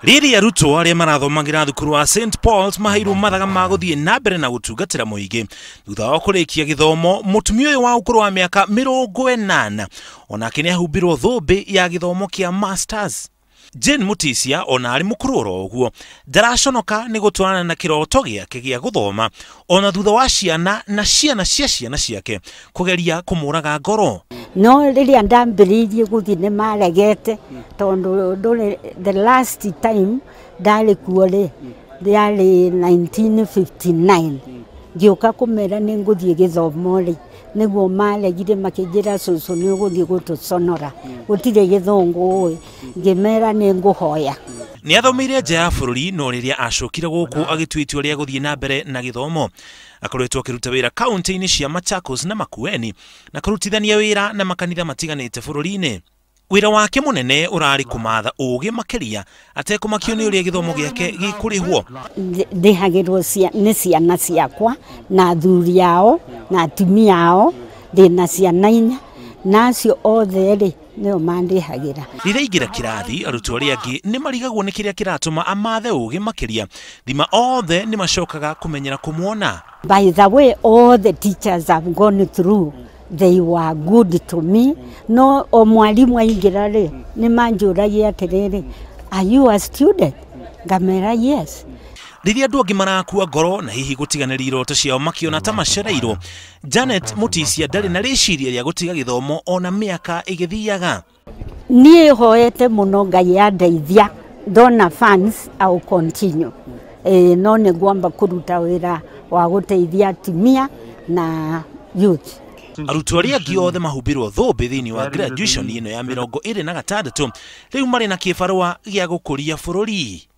Riri arutwo aria marathomagira thukuru wa St Paul's mahiru mathaga ma guthie na mbere na gutungatira muigi thutha wa kurikia githomo. Mutumia uyu wa ukuru wa miaka 80 onake niahumbirwo thumbi ya githomo kia masters. Jane Mutisia ona ari mukuru oro uguo ndaraconoka ni gutwarana na kiroto giake gia guthoma ona thutha wa ciana na ciana cia ciana ciake kugeria kumuraga ngoro. No riria ndambiririe guthie ni maregete tondu the last time ndari kuore ndari 1959 ngioka kumera ni nguthie githomo ri niguo maregire makinjira cucu ni guthie gutuconora gutire githungu ngimera ni nguhoya. Ni athomeire nja ya bururi no riria acokire guku agitwitio ria guthie na mbere na githomo akoretwo akiruta wira kaunti-ini cia Machakos na Makueni na kurutithania wira na makanitha matiganite bururi-ini. Wira wake munene urari kumatha ugi makiria atekumakio ni uria githomo giake gikurihwo. Ndihagirwo ni ciana ciakwa na athuri ao na atumia ao ndina ciana inya nacio othe ri nio mandihagira. Riria ingira kirathi arutwo aria angi ni marigagwo ni kiria kiratuma amathe ugi makiria thima othe ni macokaga kumenyera kumuona. By the way, all the teachers have gone through, they were good to me. No o mwalimu aingira ri ni manjuragia atiriri, are you a student? Ngamera yes. Riria andu angi marakua ngoro na hihi gutiganira iroto ciao makiona ta macereirwo, Janet Mutisia ndari na riciria ria gutiga githomo ona miaka igithiaga. Nie hoete muno Ngai andeithia ndona fans au continue. No ne gwamba kuruta wira wa guteithia atumia na youth. Arutwo aria angi othe mahumbirwo thumbi thiini wa graduation ino ya 26 riu mari na kibarua gia gukuria bururi.